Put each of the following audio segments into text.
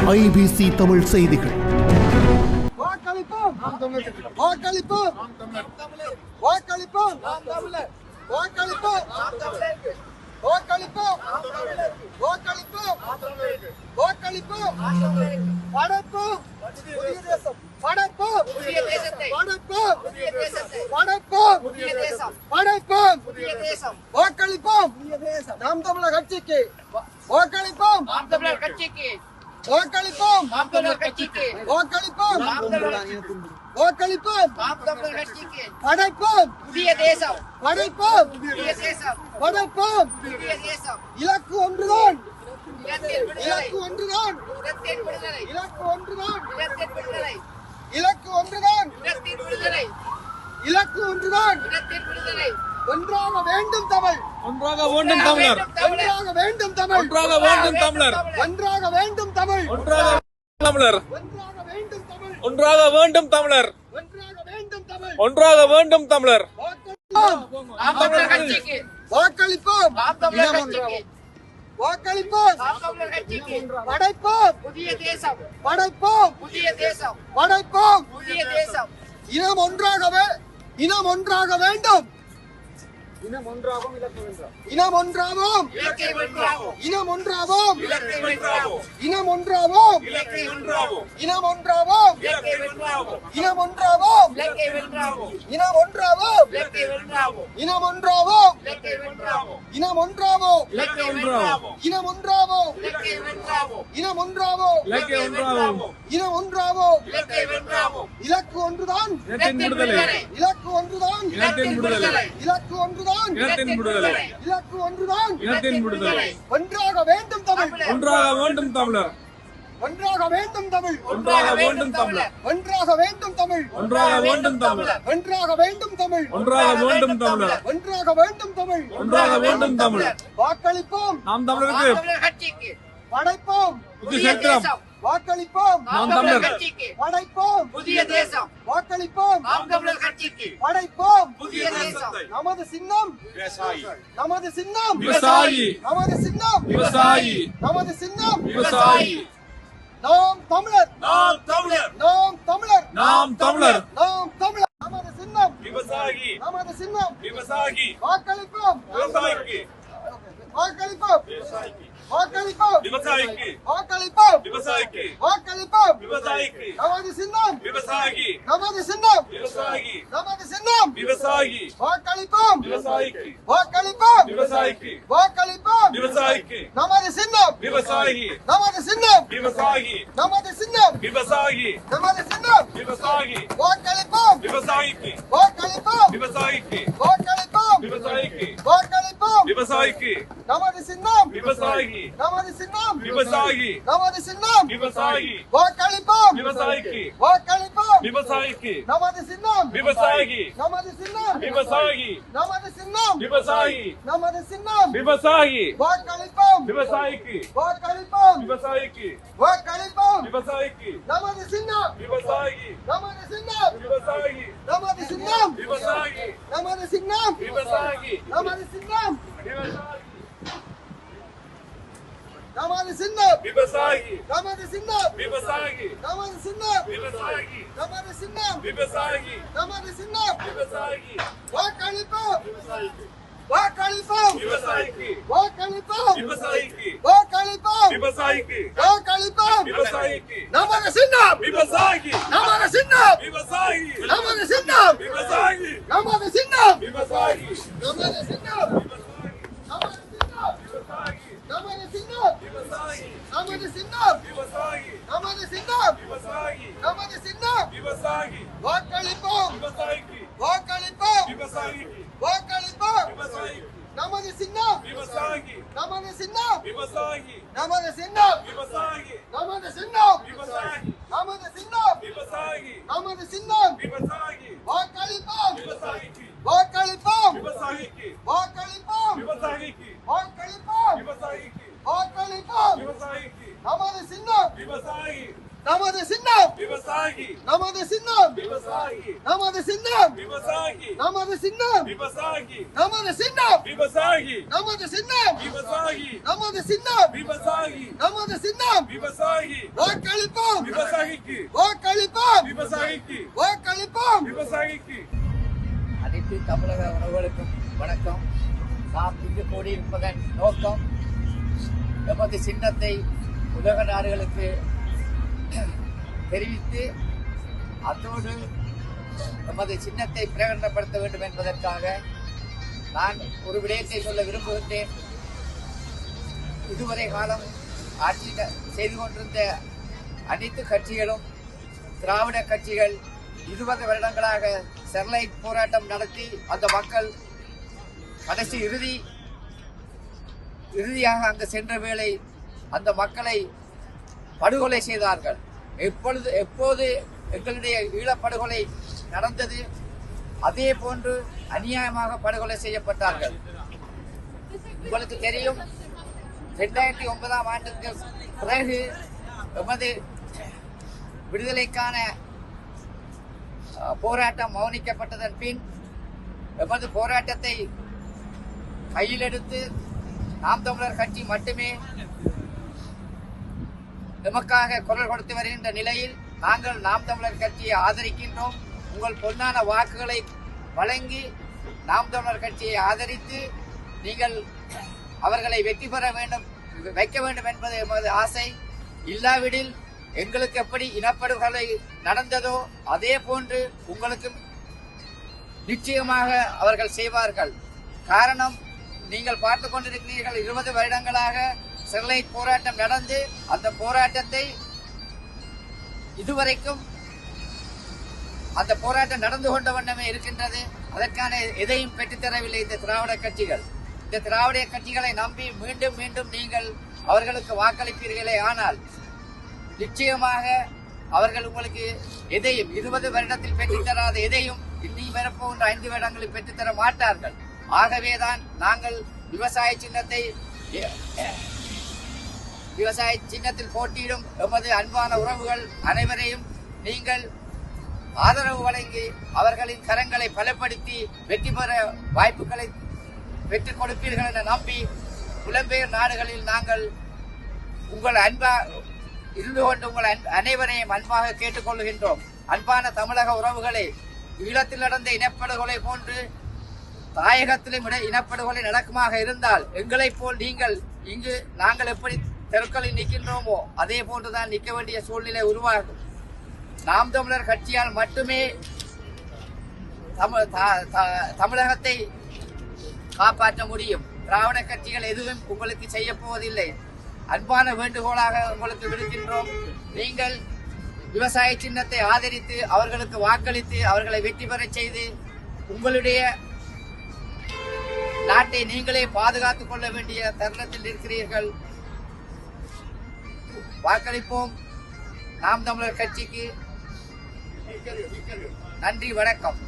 IBC Tamil செய்திகள். நாம் தமிழர் கட்சிக்கு வாக்களிப்போம். நாம் தமிழர் கட்சிக்கு வாக்களிப்போம். நாம் தமிழர் கட்சிக்கு வாக்களிப்போம். நாம் தமிழர் வாக்களிப்போம். நாம் தமிழர் கட்சிக்கு படைப்போம் புதிய தேசம். படைப்போம் புதிய தேசம். படைப்போம் புதிய தேசம். இலக்கு ஒன்றுதான். இலக்கு ஒன்றுதான். இலக்கு ஒன்றுதான். இலக்கு ஒன்றுதான். இலக்கு ஒன்றுதான். ஒன்றாக வேண்டும் தமிழ். ஒன்றாக வேண்டும் தமிழர். ஒன்றாக வேண்டும் தமிழ். ஒன்றாக வேண்டும் தமிழர். ஒன்றாக வேண்டும் தமிழ். ஒன்றாக தமிழர். ஒன்றாக வேண்டும் தமிழ். ஒன்றாக வேண்டும் தமிழர். ஒன்றாக வேண்டும் தமிழ். ஒன்றாக வேண்டும் தமிழர். நாம் தமிழர் கட்சிக்கு வாக்களிப்போம். நாம் தமிழர் கட்சிக்கு வாக்களிப்போம். நாம் தமிழர் கட்சிக்கு படைப்போம் புதிய தேசம். படைப்போம் புதிய தேசம். படைப்போம் புதிய தேசம். இனம் ஒன்றாகவே இனம் ஒன்றாக வேண்டும். இனம் ஒன்றாவோம். இனம் ஒன்றாவோம். இனம் ஒன்றாவோம். இனம் ஒன்றாவோம். இனம் ஒன்றாவோம். இனம் ஒன்றாவோம். இனம் ஒன்றாவோம். இனம் ஒன்றாவோம். இனம் ஒன்றாவோம். இனம் ஒன்றாவோம். இனம் ஒன்றாவோம். இனம் ஒன்றாவோம். இலக்கு ஒன்றுதான். இலக்கு ஒன்றுதான். இலக்கு ஒன்றுதான். இலக்கு ஒன்றுதான். ஒன்றாக வேண்டும் தமிழ். ஒன்றாக வேண்டும் தமிழர். ஒன்றாக வேண்டும் தமிழ். ஒன்றாக வேண்டும் தமிழர். ஒன்றாக வேண்டும் தமிழ். ஒன்றாக வேண்டும் தமிழர். ஒன்றாக வேண்டும் தமிழ். ஒன்றாக வேண்டும் தமிழர். ஒன்றாக வேண்டும் தமிழ். ஒன்றாக வேண்டும் தமிழர். வாக்களிப்போம். நாம் தமிழருக்கு படைப்போம் புதிய சரித்திரம். வாக்களிப்போம். நாம் தமிழர் படைப்போம் புதிய தேசம். வாக்களிப்போம். நாம் தமிழர் கட்சிக்கு படைப்போம் புதிய தேசம். நமது சின்னம் நமது சின்னம் விவசாயி. நமது சின்னம் விவசாயி. நமது சின்னம் விவசாயி. நாம் தமிழர். நாம் தமிழர். நாம் தமிழர். நாம் தமிழர். நாம் தமிழர். நமது சின்னம் விவசாயி. நமது சின்னம் விவசாயி. வாக்களிப்போம். விவசாயிக்கு. வாக்களிப்போம். வாக்களிப்போம். விவசாயிக்கு. வாக்களிப்போம். விவசாயிக்கு. வாக்களிப்போம். விவசாயிக்கு. நமது சின்னம் விவசாயி. நமது சின்னம் விவசாயி. நமது சின்னம் விவசாயி. வாக்களிப்போம். விவசாயிக்கு. வாக்களிப்போம். விவசாயிக்கு. வாக்களிப்போம். விவசாயிக்கு. நமது சின்னம் விவசாயி. நமது சின்னம் விவசாயி. நமது சின்னம் விவசாயி. நமது சின்னம் விவசாயி. வாக்களிப்போம். விவசாயிக்கு. வாக்களிப்போம். விவசாயிக்கு. வாக்களிப்போம். விவசாயிக்கு. வாக்களிப்போம். விவசாயிக்கு. நமது சின்னம் விவசாயி. நமது சின்னம் விவசாயி. நமது சின்னம் விவசாயி. வாக்களிப்போம். விவசாயிக்கு. வாக்களிப்போம். விவசாயிக்கு. நமது சின்னம் விவசாயி. நமது சின்னம் விவசாயி. நமது சின்னம் விவசாயி. நமது சின்னம் விவசாயி. வாக்களிப்போம். விவசாயிக்கு. வாக்களிப்போம். விவசாயிக்கு. வாக்களிப்போம். விவசாயிக்கு. நமது சின்னம் விவசாயி. நமது சின்னம் விவசாயி. நமது சின்னம் விவசாயி. நமது சின்னம் விவசாயி. நமது சின்னம் விவசாயி. நமது சின்னம் விவசாயி. நமது சின்னம் விவசாயி. நமது சின்னம் விவசாயி. நமது சின்னம் விவசாயி. நமது சின்னம் விவசாயி. வாக்களிப்போம். விவசாயிக்கு. வாக்களிப்போம். விவசாயிக்கு. வாக்களிப்போம். விவசாயிக்கு. வாக்களிப்போம். விவசாயிக்கு. வாக்களிப்போம். விவசாயிக்கு. நமது சின்னம் விவசாயி. நமது சின்னம் விவசாயி. நமது சின்னம் விவசாயி. நமது சின்னம் விவசாயி. நமது சின்னம் நமது சின்னம் விவசாயி. நமது சின்னம் விவசாயி. நமது சின்னம் விவசாயி. நமது சின்னம் விவசாயி. நமது சின்னம் விவசாயி. வாக்களிப்போம். விவசாயிக்கு. வாக்களிப்போம். விவசாயிக்கு. வாக்களிப்போம். விவசாயிக்கு. நமது சின்னம் விவசாயி. நமது சின்னம் விவசாயி. நமது சின்னம் விவசாயி. நமது சின்னம் விவசாயி. நமது சின்னம் விவசாயி. நமது சின்னம் விவசாயி. வாக்களிப்போம். விவசாயிக்கு. வாக்களிப்போம். விவசாயிக்கு. வாக்களிப்போம். விவசாயிக்கு. வாக்களிப்போம். விவசாயிக்கு. வாக்களிப்போம். விவசாயிக்கு. நமது சின்னம் விவசாயி நமது சின்னம் விவசாயி நமது சின்னம் விவசாயி நமது சின்னம் விவசாயி நமது சின்னம் விவசாயி நமது சின்னம் விவசாயி நமது சின்னம் விவசாயி நமது சின்னம் விவசாயி நமது சின்னம் விவசாயி வாக்களிப்போம் விவசாயிக்கு வாக்களிப்போம் விவசாயிக்கு வாக்களிப்போம் விவசாயிக்கு. அனைத்து தமிழக உறவுகளுக்கும் வணக்கம். நாம் இங்கு கூடியிருப்பதன் நோக்கம் எமது சின்னத்தை உலக நாடுகளுக்கு தெரிவித்து அத்தோடு எமது சின்னத்தை பிரகடனப்படுத்த வேண்டும் என்பதற்காக நான் ஒரு விடயத்தை சொல்ல விரும்புகின்றேன். இதுவரை காலம் ஆட்சி செய்து கொண்டிருந்த அனைத்து கட்சிகளும் திராவிட கட்சிகள் 20 வருடங்களாக ஸ்டெர்லைட் போராட்டம் நடத்தி அந்த மக்கள் கடைசி இறுதியாக அங்கு சென்ற வேளை அந்த மக்களை படுகொலை செய்தார்கள். எப்போது எங்களுடைய ஈழப்படுகொலை நடந்தது அதே போன்று அநியாயமாக படுகொலை செய்யப்பட்டார்கள். உங்களுக்கு தெரியும், 2009ஆம் ஆண்டுக்கு பிறகு எமது விடுதலைக்கான போராட்டம் மௌனிக்கப்பட்டதன் பின் எமது போராட்டத்தை கையில் எடுத்து நாம் தமிழர் கட்சி மட்டுமே எமக்காக குரல் கொடுத்து வருகின்ற நிலையில் நாங்கள் நாம் தமிழர் கட்சியை ஆதரிக்கின்றோம். உங்கள் பொன்னான வாக்குகளை வழங்கி நாம் தமிழர் கட்சியை ஆதரித்து நீங்கள் அவர்களை வெற்றி பெற வைக்க வேண்டும் என்பது எமது ஆசை. இல்லாவிடில் எங்களுக்கு எப்படி இனப்படுகொலை நடந்ததோ அதே போன்று உங்களுக்கும் நிச்சயமாக அவர்கள் செய்வார்கள். காரணம், நீங்கள் பார்த்து கொண்டிருக்கிறீர்கள், 20 வருடங்களாக ஸ்டெர்லைட் போராட்டம் நடந்து அந்த போராட்டத்தை இதுவரைக்கும் அந்த போராட்டம் நடந்து கொண்ட வண்ணமே இருக்கின்றது. அதற்கான எதையும் பெற்றுத்தரவில்லை இந்த திராவிட கட்சிகள். இந்த திராவிட கட்சிகளை நம்பி மீண்டும் மீண்டும் நீங்கள் அவர்களுக்கு வாக்களிப்பீர்களே, ஆனால் நிச்சயமாக அவர்கள் உங்களுக்கு எதையும் 20 வருடத்தில் பெற்றுத்தராத எதையும் இனி வரப்போகின்ற 5 வருடங்களில் பெற்றுத்தர மாட்டார்கள். ஆகவேதான் நாங்கள் விவசாய சின்னத்தில் போட்டியிடும் எமது அன்பான உறவுகள் அனைவரையும் நீங்கள் ஆதரவு வழங்கி அவர்களின் கரங்களை பலப்படுத்தி வெற்றி பெற வாய்ப்புகளை பெற்றுக் கொடுப்பீர்கள் என நம்பி புலம்பெயர் நாடுகளில் நாங்கள் உங்கள் இருந்து கொண்டு உங்கள் அனைவரையும் அன்பாக கேட்டுக்கொள்கின்றோம். அன்பான தமிழக உறவுகளே, ஈழத்தில் நடந்த இனப்படுகொலை போன்று தாயகத்திலும் இனப்படுகொலை நடக்குமாக இருந்தால் எங்களைப் போல் நீங்கள் இங்கு நாங்கள் எப்படி தெருக்களில் நிற்கின்றோமோ அதே போன்றுதான் நிற்க வேண்டிய சூழ்நிலை உருவாகும். நாம் தமிழர் கட்சியால் மட்டுமே தமிழகத்தை காப்பாற்ற முடியும். திராவிட கட்சிகள் எதுவும் உங்களுக்கு செய்ய போவதில்லை. அன்பான வேண்டுகோளாக உங்களுக்கு விடுக்கின்றோம். நீங்கள் விவசாய சின்னத்தை ஆதரித்து அவர்களுக்கு வாக்களித்து அவர்களை வெற்றி பெறச் செய்து உங்களுடைய நாட்டை நீங்களே பாதுகாத்துக் கொள்ள வேண்டிய தருணத்தில் இருக்கிறீர்கள். வாக்களிப்போம் நாம் தமிழர் கட்சிக்கு. நன்றி, வணக்கம்.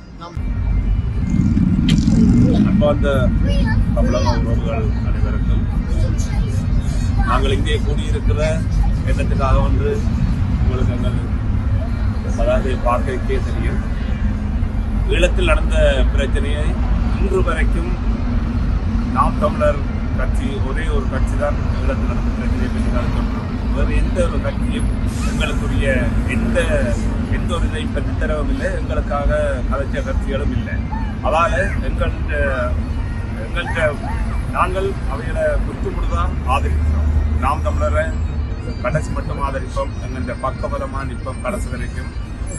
அன்பார்ந்த தமிழக உறவுகள் அனைவருக்கும் நாங்கள் இங்கே கூடியிருக்கிற எண்ணத்துக்காக ஒன்று உங்களுக்கு எங்கள் அதாவது பார்க்கவே தெரியும். ஈழத்தில் நடந்த பிரச்சனையை இன்று வரைக்கும் நாம் தமிழர் கட்சி ஒரே ஒரு கட்சி தான் ஈழத்தில் நடந்த பிரச்சனையை பற்றி கருத்து. வேறு எந்த ஒரு கட்சியும் எங்களுக்குரிய எந்த ஒரு இதையும் பெற்றுத்தரவும் இல்லை, எங்களுக்காக கலைச்ச கட்சிகளும் இல்லை. அதால் எங்கள்கிட்ட நாங்கள் அவைகளை குத்துமுடுதான் ஆதரிக்கிறோம். நாம் தமிழரை கடைசி மட்டும் ஆதரிப்போம். எங்கள்கிட்ட பக்கபலமாக நிற்போம் கடைசி வரைக்கும்.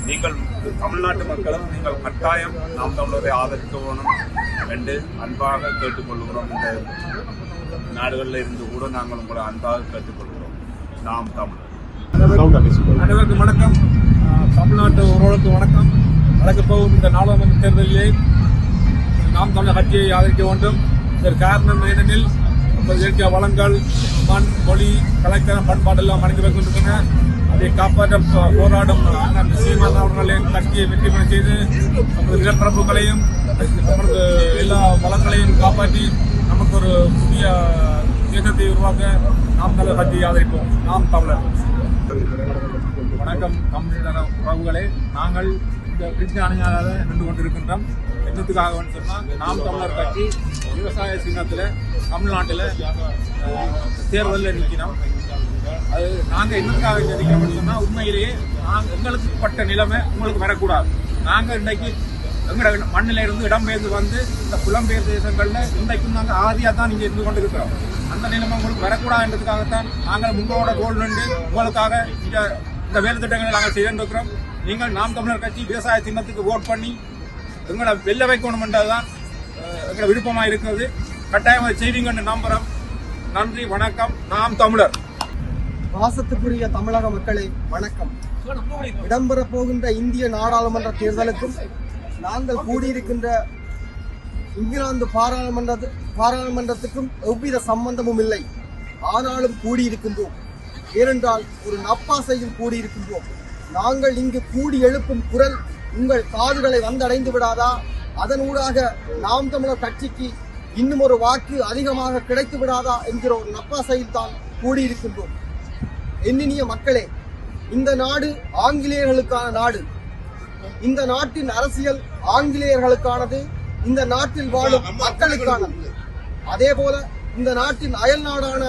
நீங்கள் தமிழ்நாட்டு மக்களும் நீங்கள் கட்டாயம் நாம் தமிழரை ஆதரிக்க வேணும் என்று அன்பாக கேட்டுக்கொள்கிறோம். இந்த நாடுகளில் இருந்து கூட நாங்கள் உங்களை அன்பாக கேட்டுக்கொள்கிறோம். நாம் தமிழர் அனைவருக்கும் வணக்கம். தமிழ்நாட்டு உறவுகளுக்கு வணக்கம். நடக்கப் போகும் இந்த நாடாளுமன்ற தேர்தலிலே நாம் தமிழர் கட்சியை ஆதரிக்க வேண்டும். இதற்கு காரணம் ஏனெனில் இயற்கை வளங்கள், மண், மொழி, கலாச்சாரம், பண்பாடு எல்லாம் மறைந்து வைக்கின்றன. அதை காப்பாற்ற போராடும் சீமான் அவர்களின் கட்சியை வெற்றி பெற செய்து நமது நிலப்பரப்புகளையும் நமது எல்லா வளங்களையும் காப்பாற்றி நமக்கு ஒரு புதிய தேசத்தை உருவாக்க நாம் தமிழர் கட்சியை ஆதரிப்போம். நாம் தமிழர். வணக்கம் தமிழக உறவுகளே, நாங்கள் இந்த பிரிட்ஜ் அணியாக நின்று கொண்டிருக்கின்றோம். என்னத்துக்காக சொன்னால், நாம் தமிழர் கட்சி விவசாய சின்னத்தில் தமிழ்நாட்டில் தேர்தலில் நிற்கிறோம். அது நாங்கள் என்னத்துக்காக நிற்கிறோம்னு சொன்னால், உண்மையிலேயே எங்களுக்கு பட்ட நிலைமை உங்களுக்கு வரக்கூடாது. நாங்கள் இன்றைக்கு எங்களோட மண்ணில் இருந்து இடம்பெயர்ந்து வந்து இந்த புலம்பெயர் தேசங்களில் இன்றைக்கும் நாங்கள் ஆதியாக தான் இங்கே இருந்து கொண்டு இருக்கிறோம். அந்த நிலைமை உங்களுக்கு வரக்கூடாதுன்றதுக்காகத்தான் நாங்கள் முன்னோட தோல் நின்று உங்களுக்காக இந்த வேலை திட்டங்களை நாங்கள் செய்திருக்கிறோம். நீங்கள் நாம் தமிழர் கட்சி விவசாய சின்னத்துக்கு ஓட் பண்ணி எங்களை வெல்ல வைக்கணும் என்றதுதான் எங்களை விருப்பமாக இருக்கிறது. கட்டாயம் அதை செய்வீங்கன்னு நம்புகிறோம். நன்றி, வணக்கம். நாம் தமிழர். பாசத்துக்குரிய தமிழக மக்களே வணக்கம். இடம்பெற போகின்ற இந்திய நாடாளுமன்ற தேர்தலுக்கும் நாங்கள் கூடியிருக்கின்ற இங்கிலாந்து பாராளுமன்றத்துக்கும் எவ்வித சம்பந்தமும் இல்லை. ஆனாலும் கூடியிருக்கின்றோம். ஏனென்றால் ஒரு நப்பாசையில் கூடியிருக்கின்றோம். நாங்கள் இங்கு கூடி எழுப்பும் குரல் உங்கள் காதுகளை வந்தடைந்து விடாதா? அதனூடாக நாம் தமிழர் கட்சிக்கு இன்னும் ஒரு வாக்கு அதிகமாக கிடைத்து விடாதா என்கிற ஒரு நப்பாசையில் தான் கூடியிருக்கின்றோம். எண்ணினிய மக்களே, இந்த நாடு ஆங்கிலேயர்களுக்கான நாடு. இந்த நாட்டின் அரசியல் ஆங்கிலேயர்களுக்கானது. இந்த நாட்டில் வாழும் மக்களுக்கானது. அதே போல இந்த நாட்டின் அயல் நாடான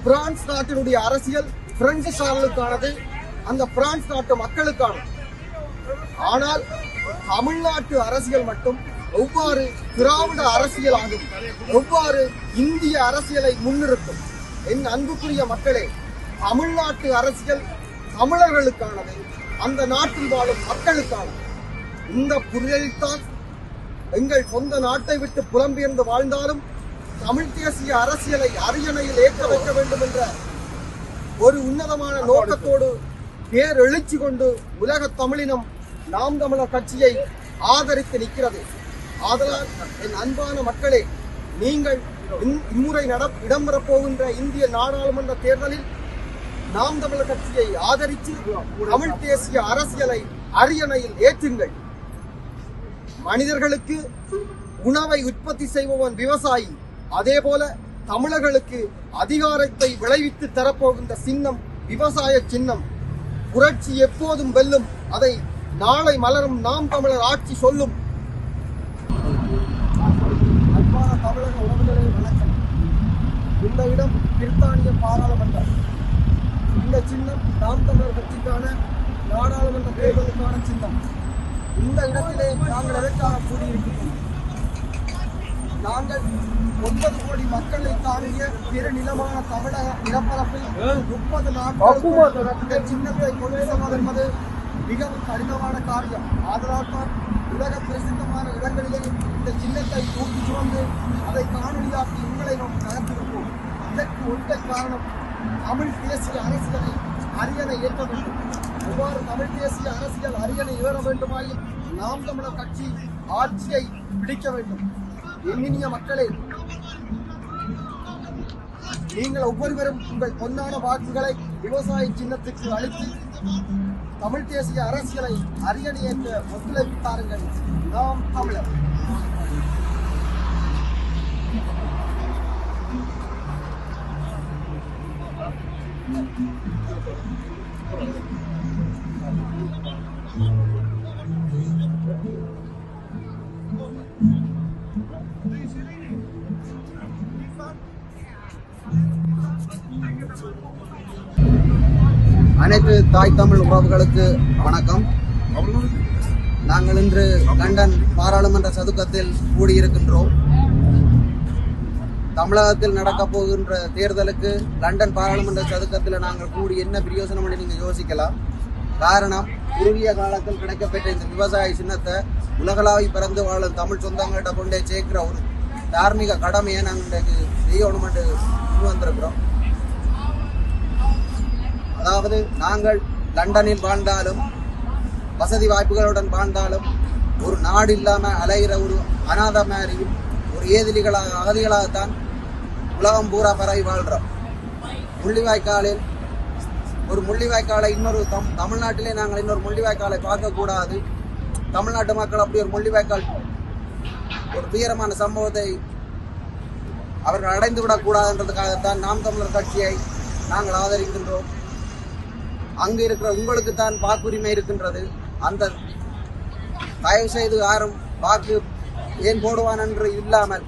பிரான்ஸ் நாட்டினுடைய அரசியல் பிரெஞ்சுக்காரர்களுக்கானது. அந்த பிரான்ஸ் நாட்டு மக்களுக்கானது. ஆனால் தமிழ்நாட்டு அரசியல் மட்டும் எவ்வாறு திராவிட அரசியல் ஆகும், எவ்வாறு இந்திய அரசியலை முன்னிறுத்தும்? என் அன்புக்குரிய மக்களே, தமிழ்நாட்டு அரசியல் தமிழர்களுக்கானது, அந்த நாட்டில் வாழும் மக்களுக்கானது. இந்த புரிதலில்தான் எங்கள் சொந்த நாட்டை விட்டு புலம்பெயர்ந்து வாழ்ந்தாலும் தமிழ் தேசிய அரசியலை அரியணையில் ஏற்க வைக்க வேண்டும் என்ற ஒரு உன்னதமான நோக்கத்தோடு பேர் எழுச்சி கொண்டு உலக தமிழினம் நாம் தமிழர் கட்சியை ஆதரித்து நிற்கிறது. ஆதலால் என் அன்பான மக்களே, நீங்கள் இம்முறை இடம்பெறப் போகின்ற இந்திய நாடாளுமன்ற தேர்தலில் நாம் தமிழர் கட்சியை ஆதரித்து தமிழ் தேசிய அரசியலை அரியணையில் ஏற்றுங்கள். மனிதர்களுக்கு உணவை உற்பத்தி செய்பவன் விவசாயி. அதே போல தமிழர்களுக்கு அதிகாரத்தை விளைவித்து தரப்போகின்ற சின்னம் விவசாய சின்னம். புரட்சி எப்போதும் வெல்லும். அதை நாளை மலரும் நாம் தமிழர் ஆட்சி சொல்லும். அன்பான தமிழக உறவுகளே வணக்கம். இந்த இடம் பிரித்தானிய பாராளுமன்றம். இந்த சின்னம் நாம் தமிழர் கட்சிக்கான நாடாளுமன்ற தேர்தலுக்கான சின்னம். இந்த இடத்திலே நாங்கள் எதற்காக கூடியிருக்கிறோம்? நாங்கள் 9 கோடி மக்களை தாங்கிய பெருநிலமான தமிழக நிலப்பரப்பில் 30 நாட்களுக்கு இந்த சின்னத்தை கொண்டு செல்வது என்பது மிகவும் கடினமான காரியம். ஆதலால் தான் உலக பிரசித்தமான இடங்களிலே இந்த சின்னத்தை தூக்கி சுமந்து அதை காணொலியாக்கி உங்களை நாம் நகர்த்திருப்போம். இதற்கு ஒன்றை காரணம், தமிழ் தேசிய அரசியலை அரியணை ஏற்ற வேண்டும். எவ்வாறு தமிழ் தேசிய அரசியல் அரியணை ஏற வேண்டுமாயின் நாம் தமிழர் கட்சி ஆட்சியை பிடிக்க வேண்டும். எண்ணினிய மக்களே, நீங்கள் ஒவ்வொருவரும் உங்கள் பொன்னான வாக்குகளை விவசாய சின்னத்துக்கு அளித்து தமிழ் தேசிய அரசியலை அரியணை ஏற்ற ஒத்துழைப்பு தாருங்கள். நாம் தமிழர். அனைத்து தாய் தமிழ் உறவுகளுக்கு வணக்கம். நாங்கள் இன்று லண்டன் பாராளுமன்ற சதுக்கத்தில் கூடியிருக்கின்றோம். தமிழகத்தில் நடக்கப் போகின்ற தேர்தலுக்கு லண்டன் பாராளுமன்ற சதுக்கத்தில் நாங்கள் கூடி என்ன பிரயோசனம் என்று நீங்கள் யோசிக்கலாம். காரணம், குறுகிய காலத்தில் கிடைக்கப்பெற்ற இந்த விவசாய சின்னத்தை உலகளாவி பிறந்து வாழும் தமிழ் சொந்தங்கள்கிட்ட கொண்டே சேர்க்கிற ஒரு தார்மீக கடமையை நாங்கள் இன்றைக்கு செய்யணும் என்று கொண்டு வந்திருக்கிறோம். அதாவது நாங்கள் லண்டனில் வாழ்ந்தாலும் வசதி வாய்ப்புகளுடன் வாழ்ந்தாலும் ஒரு நாடு இல்லாமல் அலைகிற ஒரு அநாத மாதிரியும் ஒரு ஏதிலிகளாக அகதிகளாகத்தான் உலகம் பூரா பரவி வாழ்கிறோம். முள்ளிவாய்க்காலில் ஒரு முள்ளிவாய்க்காலை இன்னொரு தமிழ்நாட்டிலே நாங்கள் இன்னொரு முள்ளிவாய்க்காலை பார்க்கக்கூடாது. தமிழ்நாட்டு மக்கள் அப்படி ஒரு முள்ளிவாய்க்கால் ஒரு துயரமான சம்பவத்தை அவர்கள் அடைந்து விடக்கூடாதுன்றதுக்காகத்தான் நாம் தமிழர் கட்சியை நாங்கள் ஆதரிக்கின்றோம். அங்கு இருக்கிற உங்களுக்கு தான் வாக்குரிமை இருக்கின்றது. அந்த தயவு செய்து யாரும் வாக்கு ஏன் போடுவான் என்று இல்லாமல்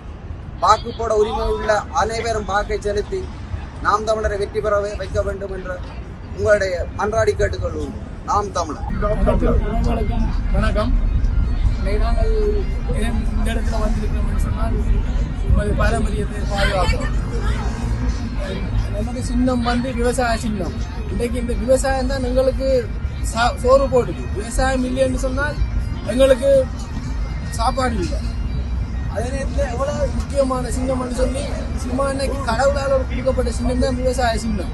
வாக்கு போட உரிமை உள்ள அனைவரும் வாக்கை செலுத்தி நாம் தமிழரை வெற்றி பெற வைக்க வேண்டும் என்று உங்களுடைய மன்றாடி கேட்டுக்கொள்வோம். நாம் தமிழர். வணக்கம். நாங்கள் இந்த இடத்துல வந்திருக்கிறோம் சொன்னால் நமது பாரம்பரியத்தை பாதுகாக்கிறோம். நமது சின்னம் வந்து விவசாய சின்னம். இன்றைக்கு இந்த விவசாயம் தான் எங்களுக்கு சோறு போடுது. விவசாயம் இல்லைன்னு சொன்னால் எங்களுக்கு சாப்பாடு இல்லை. அதே நேரத்தில் எவ்வளோ முக்கியமான சின்னம்னு சொல்லி சும்மா இன்னைக்கு கடவுளால் கொடுக்கப்பட்ட சின்னம் தான் விவசாய சின்னம்.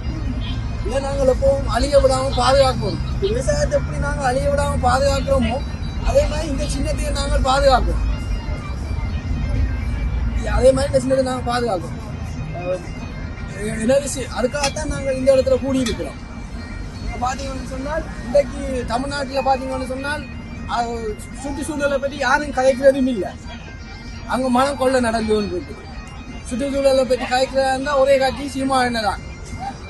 இதை நாங்கள் எப்பவும் அழிய விடாமல் பாதுகாக்கணும். விவசாயத்தை எப்படி நாங்கள் அழிய விடாமல் பாதுகாக்கிறோமோ அதே மாதிரி இந்த சின்னத்தை நாங்கள் பாதுகாக்கிறோம். எனவே அதுக்காகத்தான் நாங்கள் இந்த இடத்துல கூடியிருக்கிறோம். பார்த்தீங்கன்னு சொன்னால் இன்றைக்கு தமிழ்நாட்டில் பார்த்தீங்கன்னு சொன்னால் சுற்றுச்சூழலை பற்றி யாரும் கதைக்கிறதும் இல்லை. அங்கே மனம் கொள்ள நடந்து கொண்டு இருக்கு. சுற்றுச்சூழலை பற்றி கதைக்கிறதா இருந்தால் ஒரே காட்சி சீமான தான்.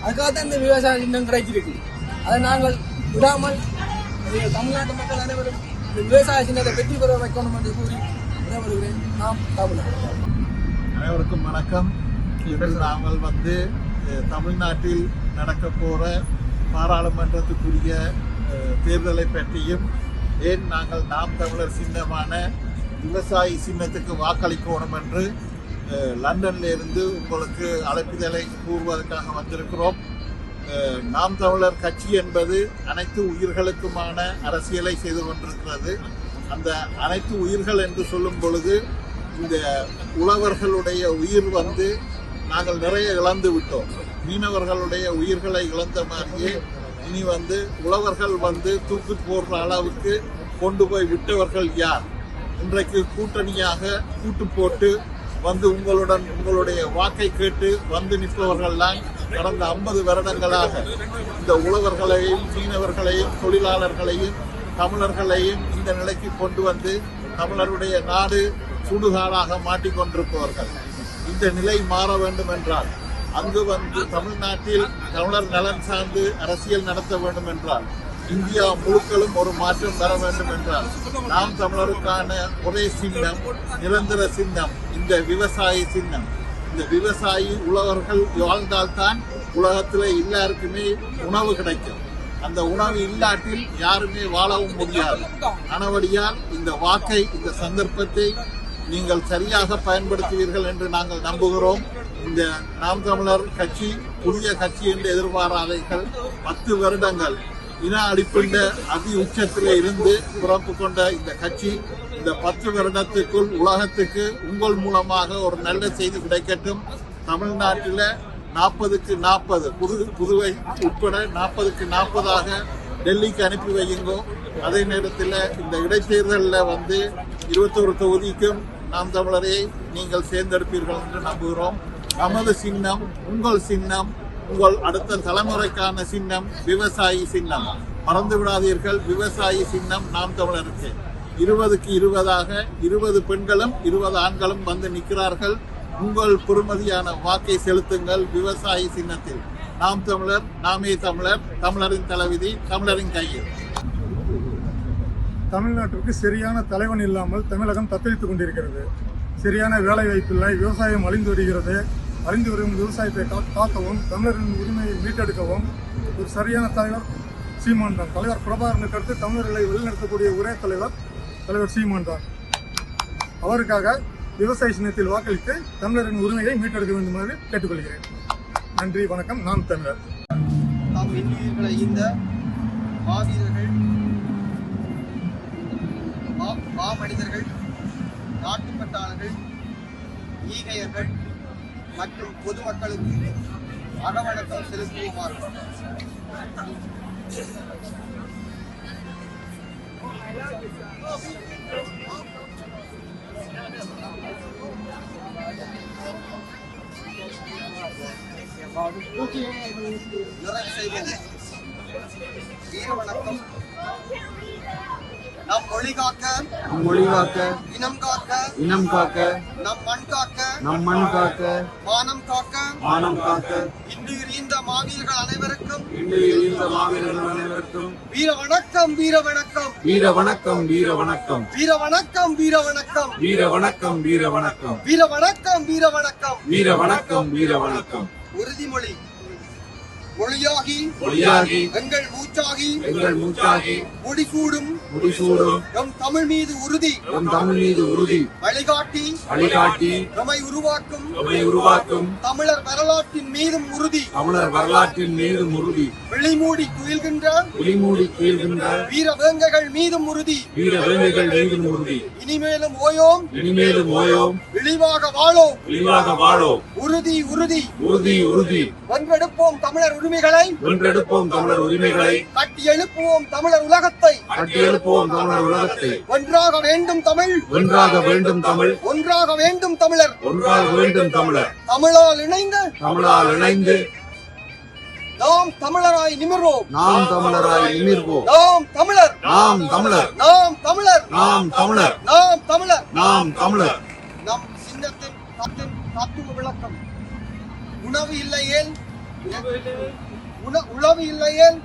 அதுக்காகத்தான் இந்த விவசாய சின்னம் கிடைச்சிருக்கு. அதை நாங்கள் விடாமல் தமிழ்நாட்டு மக்கள் அனைவரும் விவசாய சின்னத்தை வெற்றி பெற வைக்கணும் என்று கூறி விடைபெறுகிறேன். நாம் தமிழர். அனைவருக்கும் வணக்கம். இன்று நாங்கள் தமிழ்நாட்டில் நடக்க போகிற பாராளுமன்றத்துக்குரிய தேர்தலை பற்றியும் ஏன் நாங்கள் நாம் தமிழர் சின்னமான விவசாயி சின்னத்துக்கு வாக்களிக்கணும் என்று லண்டன்ல இருந்து உங்களுக்கு அழைப்புதலை கூறுவதற்காக வந்திருக்கிறோம். நாம் தமிழர் கட்சி என்பது அனைத்து உயிர்களுக்குமான அரசியலை செய்து கொண்டிருக்கிறது. அந்த அனைத்து உயிர்கள் என்று சொல்லும் பொழுது இந்த உழவர்களுடைய உயிர் நாங்கள் நிறைய இழந்து விட்டோம். மீனவர்களுடைய உயிர்களை இழந்த மாதிரியே இனி உழவர்கள் தூக்கு போடுற அளவுக்கு கொண்டு போய் விட்டவர்கள் யார்? இன்றைக்கு கூட்டணியாக கூட்டு போட்டு உங்களுடைய வாக்கை கேட்டு நிற்பவர்கள்தான் கடந்த 50 வருடங்களாக இந்த உழவர்களையும் மீனவர்களையும் தொழிலாளர்களையும் தமிழர்களையும் இந்த நிலைக்கு கொண்டு தமிழருடைய நாடு சுடுகாடாக மாட்டிக்கொண்டிருப்பவர்கள். இந்த நிலை மாற வேண்டும் என்றால் அங்கு தமிழ்நாட்டில் தமிழர் நலன் சார்ந்து அரசியல் நடத்த வேண்டும் என்றால் இந்தியா முழுக்களும் ஒரு மாற்றம் வர வேண்டும் என்றால் நாம் தமிழருக்கான ஒரே சின்னம், நிரந்தர சின்னம் இந்த விவசாய சின்னம். இந்த விவசாயி உழவர்கள் வாழ்ந்தால்தான் உலகத்தில் எல்லாருக்குமே உணவு கிடைக்கும். அந்த உணவு இல்லாட்டில் யாருமே வாழவும் முடியாது. ஆனபடியால் இந்த வாக்கை, இந்த சந்தர்ப்பத்தை நீங்கள் சரியாக பயன்படுத்துவீர்கள் என்று நாங்கள் நம்புகிறோம். இந்த நாம் தமிழர் கட்சி புதிய கட்சி என்று எதிர்பாராதீர்கள். 10 வருடங்கள் இன அடிப்பண்ட அதி உச்சத்தில் இருந்து பிறப்பு கொண்ட இந்த கட்சி இந்த 10 வருடத்துக்குள் உலகத்துக்கு உங்கள் மூலமாக ஒரு நல்ல செய்தி கிடைக்கட்டும். தமிழ்நாட்டில் 40க்கு 40 புதுவை உட்பட 40க்கு 40 டெல்லிக்கு அனுப்பி வையுங்கோ. அதே நேரத்தில் இந்த இடைத்தேர்தலில் 21 தொகுதிக்கும் நாம் தமிழரை நீங்கள் தேர்ந்தெடுப்பீர்கள் என்று நம்புகிறோம். நமது சின்னம், உங்கள் சின்னம், உங்கள் அடுத்த தலைமுறைக்கான சின்னம் விவசாயி சின்னம். மறந்து விடாதீர்கள், விவசாயி சின்னம் நாம் தமிழருக்கு. 20க்கு 20 20 பெண்களும் 20 ஆண்களும் நிற்கிறார்கள். உங்கள் பெறுமதியான வாக்கை செலுத்துங்கள் விவசாயி சின்னத்தில். நாம் தமிழர், நாமே தமிழர், தமிழரின் தலைவிதி தமிழரின் கையில். தமிழ்நாட்டிற்கு சரியான தலைவன் இல்லாமல் தமிழகம் தத்தளித்துக் கொண்டிருக்கிறது. சரியான வேலை வாய்ப்பில்லை, விவசாயம் அழிந்து வருகிறது. அழிந்து வரும் விவசாயத்தை காக்கவும் தமிழரின் உரிமையை மீட்டெடுக்கவும் ஒரு சரியான தலைவர் சீமான் தான். தலைவர் பிரபாகரனுக்கு அடுத்து தமிழர்களை வழிநடத்தக்கூடிய ஒரே தலைவர் சீமான் தான். அவருக்காக விவசாய சின்னத்தில் வாக்களித்து தமிழரின் உரிமையை மீட்டெடுக்க வேண்டும் என்று கேட்டுக்கொள்கிறேன். நன்றி, வணக்கம். நாம் தமிழர். நாம் எண்ணியர்களை இந்த மாவீரர்கள், மாமனிதர்கள், நாட்டுப்பட்டாளர்கள், ஈகையர்கள் மற்றும் பொதுமக்களுக்கு அகவணக்கம் செலுத்துவோமாறு. நிறைவு செய்வோம். வீர வணக்கம். நம் மொழி காக்க மொழி காக்க இனம் காக்க இனம் காக்க நம் மண் காக்க நம் மண் காக்க மானம் காக்க மானம் காக்க இன்று எரிந்த மாவீரர்கள் அனைவருக்கும் இன்று இந்த மாவீரர்கள் அனைவருக்கும் வீர வணக்கம் வீர வணக்கம் வீர வணக்கம் வீர வணக்கம் வீர வணக்கம் வீர வணக்கம் வீர வணக்கம் வீர வணக்கம் வீர வணக்கம் வீர வணக்கம் வீர வணக்கம் வீர வணக்கம். உறுதிமொழி மொழியாகி மொழியாகி எங்கள் மூச்சாகி எங்கள் மூச்சாகி முடிசூடும் முடிசூடும் எம் தமிழ் மீது உறுதி எம் தமிழ் மீது உறுதி வழிகாட்டி வழிகாட்டி நம்மை உருவாக்கும் நம்மை உருவாக்கும் தமிழர் வரலாற்றின் மீதும் உறுதி தமிழர் வரலாற்றின் மீதும் உறுதி விழிமூடி துயில்கின்ற புலிமூடி கீழ்கின்ற வீர வேங்கைகள் மீதும் உறுதி வீர வேங்கைகள் மீதும் உறுதி இனிமேலும் ஓயோம் இனிமேலும் ஓயோம் இழிவாக வாழோம் இழிவாக வாழோம் உறுதி உறுதி உறுதி உறுதி வென்றெடுப்போம் தமிழர் உரிமைகளை வென்றெடுப்போம் தமிழர் உரிமைகளை கட்டி எழுப்புவோம் தமிழர் உலகத்தை கட்டி எழுப்புவோம் தமிழர் உலகத்தை ஒன்றாக வேண்டும் தமிழ் ஒன்றாக வேண்டும் தமிழ் ஒன்றாக வேண்டும் தமிழர் ஒன்றாக வேண்டும் தமிழர் தமிழால் இணைந்து தமிழால் இணைந்து நாம் தமிழராய் நிமிர்வோம் நாம் தமிழராய் நிமிர்வோம் நாம் தமிழர் நாம் தமிழர் நாம் தமிழர் நாம் தமிழர் நாம் தமிழர் நாம் தமிழர். நம் சின்னத்தின் தத்துவ விளக்கம் உணவு இல்லையேல் உணவு இல்லையேல்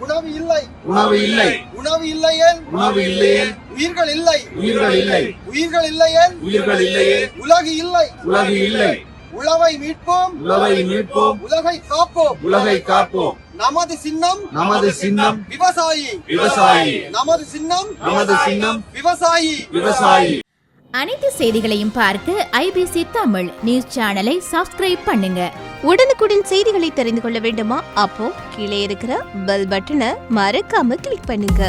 உணவு இல்லை உணவு இல்லை உணவு இல்லையேல் உணவு இல்லையே உயிர்கள் இல்லை உயிர்கள் இல்லை உயிர்கள் இல்லையேல் உயிர்கள் இல்லையே உலகு இல்லை உலகு இல்லை. உழவை மீட்போம் உலகை மீட்போம் உலகை காப்போம் உலகை காப்போம். நமது சின்னம் நமது சின்னம் விவசாயி விவசாயி நமது சின்னம் நமது சின்னம் விவசாயி விவசாயி. அனைத்து செய்திகளையும் பார்க்க ஐபிசி தமிழ் நியூஸ் சேனலை சப்ஸ்கிரைப் பண்ணுங்க. உடனுக்குடன் செய்திகளை தெரிந்து கொள்ள வேண்டுமா? அப்போ கீழே இருக்கிற பெல் பட்டனை மறக்காம கிளிக் பண்ணுங்க.